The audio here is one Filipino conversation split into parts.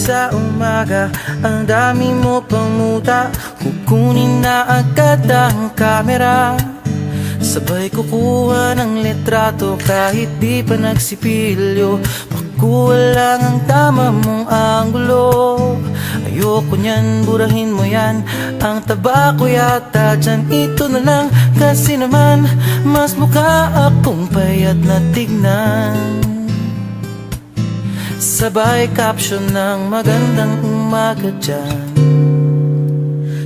sa umaga, ang dami mo pang muta. Kukunin na agad ang kamera, sabay kukuha ng litrato kahit di pa nagsipilyo. Makuha lang ang tama mong anggulo. Ayoko niyan, burahin mo yan. Ang taba ko yata dyan, ito na lang. Kasi naman, mas mukha akong payat na tignan. Sabay caption ng magandang umaga dyan.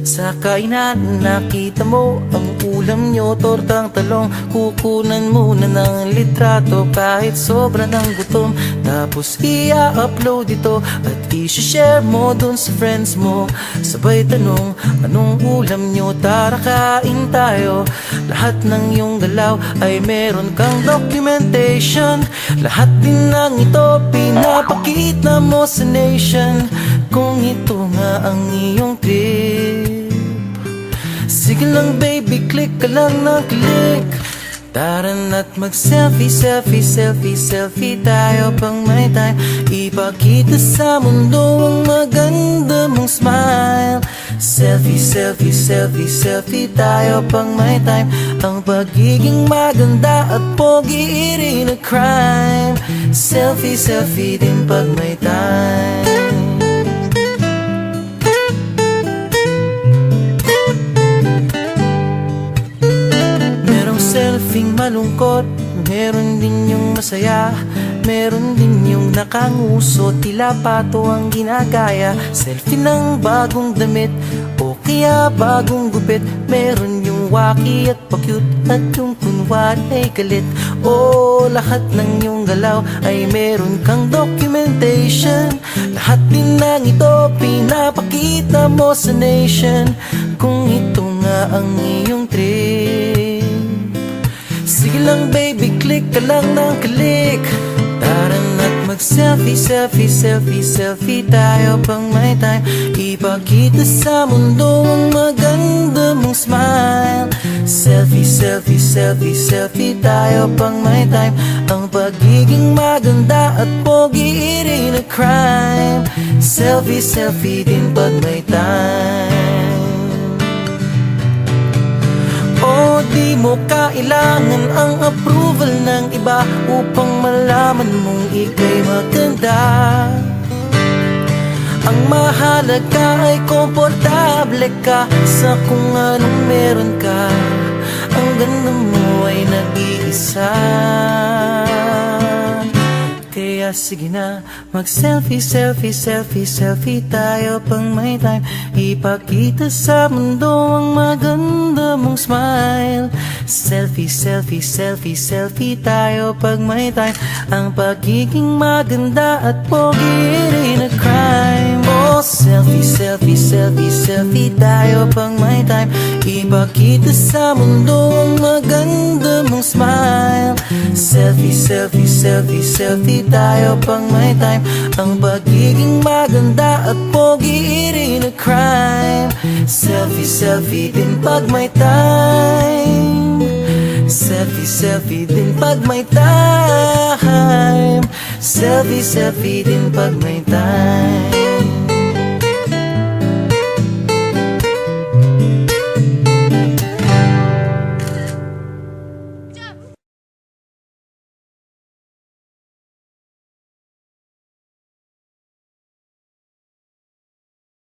Sa kainan, nakita mo ang ulam nyo, tortang talong. Kukunan muna ng litrato kahit sobra ng gutom. Tapos i-upload ito at i-share mo dun sa friends mo. Sabay tanong, anong ulam nyo? Tara kain tayo. Lahat ng iyong galaw ay meron kang documentation. Lahat din ng ito pinapakita mo sa nation. Kung ito nga ang iyong trip, sige lang baby, click ka lang ng click. Tara na't mag-selfie, selfie, selfie, selfie tayo pang may time. Ipakita sa mundo ang maganda mong smile. Selfie, selfie, selfie, selfie tayo pang may time. Ang pagiging maganda at pogi rin a crime. Selfie, selfie din pag may time. Selfing malungkot, meron din yung masaya. Meron din yung nakanguso, tila pato ang ginagaya. Selfie ng bagong damit o kaya bagong gupit. Meron yung waki at pa-cute at yung kunwari ay galit. O lahat ng yung galaw ay meron kang documentation. Lahat din ng ito pinapakita mo sa nation. Kung ito nga ang iyong trip, sige lang baby, click ka lang ng click. Tara na't mag-selfie, selfie, selfie, selfie tayo pang may time. Ipakita sa mundo ang maganda mong smile. Selfie, selfie, selfie, selfie tayo pang may time. Ang pagiging maganda at pogi rin a crime. Selfie, selfie din pag may time. O di mo kailangan ang approval ng iba upang malaman mong ika'y maganda. Ang mahalaga ay komportable ka sa kung anong meron ka. Ang ganda mo ay nag-iisa. Kaya sige na, mag-selfie, selfie, selfie, selfie tayo pang may time. Ipakita sa mundo ang maganda mong smile. Selfie, selfie, selfie, selfie tayo pag may time. Ang pagiging maganda at pogi rin a crime. Oh, selfie, selfie, selfie, selfie tayo pang may time. Ipakita sa mundo ang maganda mong smile. Selfie, selfie, selfie, selfie tayo pang may time. Ang pagiging maganda at pogi rin a crime. Selfie, selfie din pag may time. Selfie, selfie din pag may time. Selfie, selfie din pag may time.